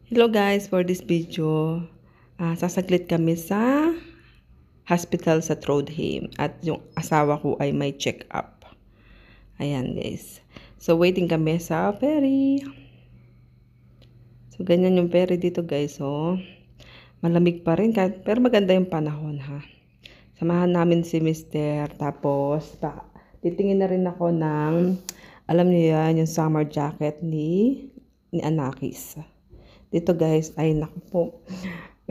Hello guys, for this video, sasaglit kami sa hospital sa Trondheim at yung asawa ko ay may check-up. Ayan guys. So waiting kami sa ferry. So ganyan yung ferry dito guys. So malamig pa rin pero maganda yung panahon ha. Samahan namin si Mr. Tapos titingin na rin ako ng, alam niyo yan, yung summer jacket ni Anakis. Dito guys, ay naku po.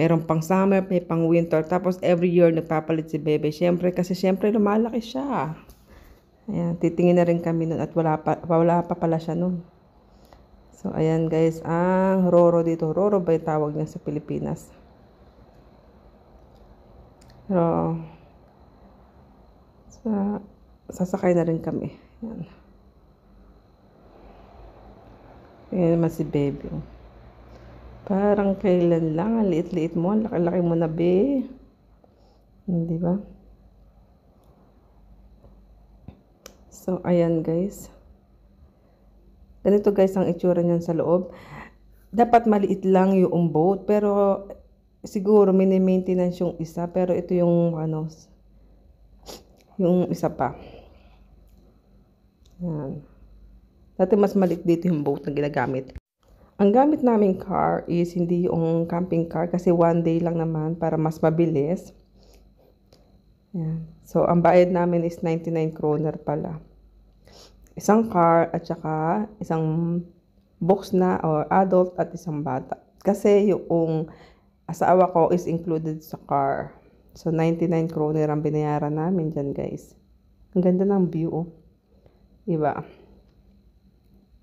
Meron pang summer, may pang winter. Tapos every year nagpapalit si Bebe. Siyempre lumalaki siya. Ayan, titingin na rin kami nun at wala pa pala siya nun. So ayan guys, ang Roro dito. Roro ba yung tawag niya sa Pilipinas? Pero sasakay na rin kami. Ayan. Ayan naman si Bebe. Parang kailan lang, ang liit-liit mo, laki-laki mo na be. Hindi ba? So, ayan guys. Ganito guys ang itsura niyan sa loob. Dapat maliit lang yung boat, pero siguro mini-maintenance yung isa, pero ito yung yung isa pa. Ayan. Dati mas maliit dito yung boat na ginagamit. Ang gamit naming car is hindi yung camping car kasi one day lang naman para mas mabilis. Yan. So, ang bayad namin is 99 kroner pala. Isang car at saka isang box na or adult at isang bata. Kasi yung asawa ko is included sa car. So, 99 kroner ang binayaran namin dyan guys. Ang ganda ng view. Oh. Diba?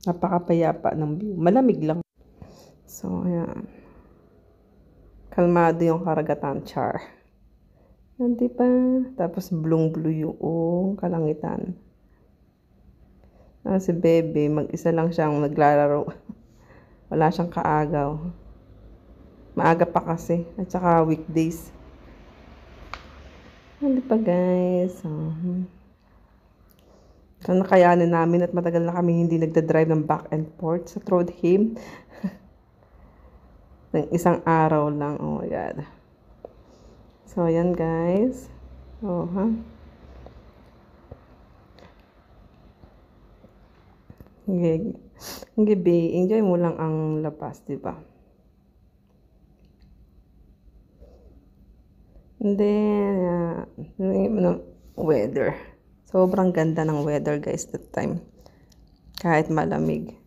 Napakapayapa ng view. Malamig lang. So, ayan. Kalmado yung karagatan, char. Hindi pa. Tapos, blue yung kalangitan. Si Bebe, mag-isa lang siyang naglalaro. Wala siyang kaagaw. Maaga pa kasi. At saka weekdays. Hindi pa, guys. So, nakayanin namin at matagal na kami hindi nagdadrive ng back and forth sa Trondheim. Ng isang araw lang. Oh my God. So, ayan guys. Oh, ha? Okay. Gabi, enjoy mo lang ang labas, diba? And then, weather. Sobrang ganda ng weather guys that time. Kahit malamig.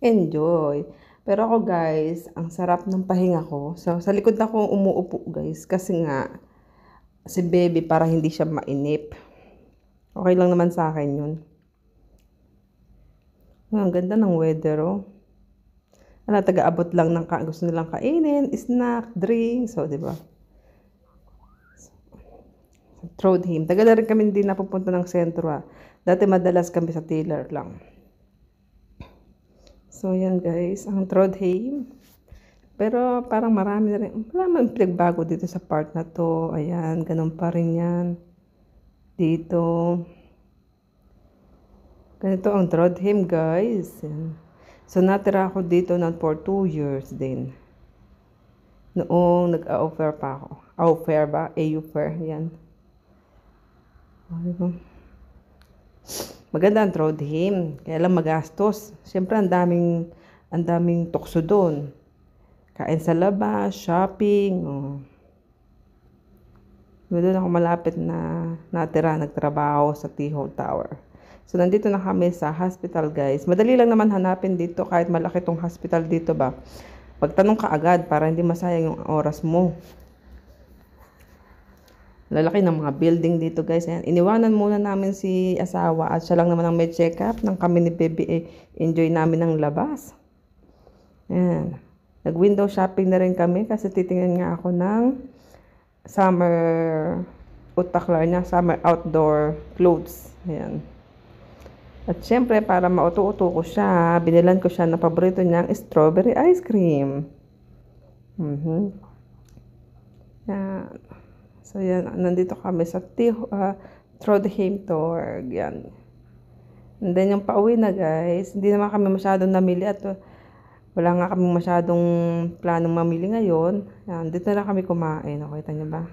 Enjoy. Pero ako guys, ang sarap ng pahinga ko. So, sa likod na ako umuupo guys. Kasi nga, si Bebe para hindi siya mainip. Okay lang naman sa akin yun. Ang ganda ng weather oh. Taga-abot lang ng gusto nilang kainin, snack, drink. So, di ba? Trondheim. Tagal na rin kami hindi napupunta ng sentro ah. Dati madalas kami sa Taylor lang. So, yan guys, ang Trondheim. Pero parang marami na rin. Wala man pinagbago dito sa part na to. Ayan, ganun pa rin yan. Dito. Ganito ang Trondheim guys. Yan. So, natira ako dito for 2 years din. Noong nag-a-offer pa ako. Offer ba? A-offer. Yan. Diba? Maganda ang Trondheim. Kaya lang magastos. Siyempre, ang daming tukso doon. Kain sa labas, shopping. Oh. Doon ako malapit na natira, nagtrabaho sa T-Hole Tower. So, nandito na kami sa hospital, guys. Madali lang naman hanapin dito kahit malaki tong hospital dito ba. Pagtanong ka agad para hindi masayang yung oras mo. Lalaki ng mga building dito guys. Ayan. Iniwanan muna namin si asawa at siya lang naman ang may check-up. Nang kami ni Bebe enjoy namin ng labas. Ayan. Nag-window shopping na rin kami kasi titingnan nga ako ng summer utaklar niya, summer outdoor clothes. Ayan. At syempre para mauto-uto ko siya, binilan ko siya ng paborito niyang strawberry ice cream. Ayan. So, yan. Nandito kami sa Trondheim Tour. Yan. And then, yung pauwi na, guys. Hindi naman kami masyadong namili at Wala nga kami masyadong planong mamili ngayon. Yan, dito na kami kumain. O, kita niyo ba?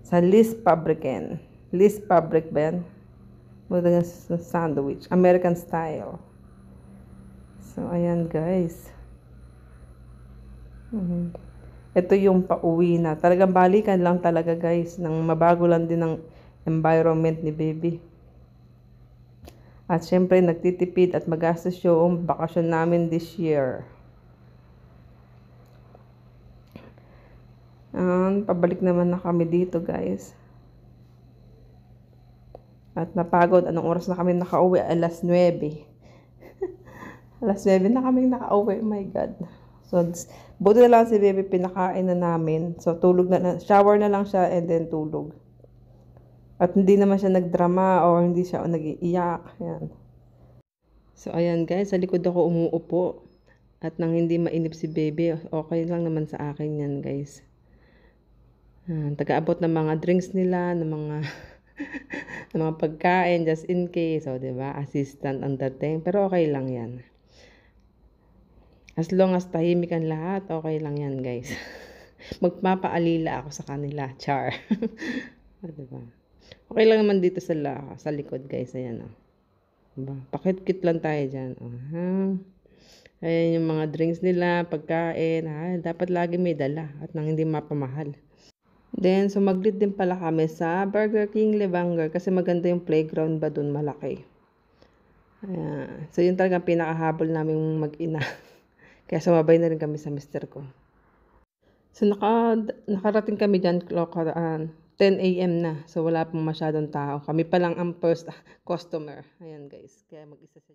Sa Liz Fabricen. Liz Fabric ba yan? Mga sandwich. American style. So, ayan guys. Ito yung pauwi na. Talagang balikan lang talaga guys. Nang mabago lang din ng environment ni baby. At syempre, nagtitipid at magastos yung bakasyon namin this year. Pabalik naman na kami dito, guys. At napagod. Anong oras na kami nakauwi? Alas 9. Alas 9 na kami nakauwi. Oh my God. So, buti na lang si baby pinakain na namin. So, tulog na. Shower na lang siya and then tulog. At hindi naman siya nagdrama or hindi siya nag-iiyak. Ayan. So, ayan guys. Sa likod ako umuupo. At nang hindi mainip si baby, okay lang naman sa akin yan guys. Taga-abot ng mga drinks nila, ng mga ng mga pagkain just in case. So, diba? Assistant ang dating. Pero okay lang yan. As long as tahimik ang lahat, okay lang yan guys. Magpapaalila ako sa kanila. Char. Diba? Okay lang naman dito sa likod guys. Ayan o. Diba? Pakit-kit lang tayo dyan. Ayan yung mga drinks nila, pagkain. Dapat lagi may dala at nang hindi mapamahal. Then, sumaglit din pala kami sa Burger King Levanger kasi maganda yung playground ba dun, malaki. Ayan. So, yun talagang pinakahabol namin mag-ina. Kaya sumabay na rin kami sa mister ko. So, nakarating kami dyan 10 a.m. na. So, wala pang masyadong tao. Kami pa lang ang first customer. Ayan guys. Kaya mag-isa siya.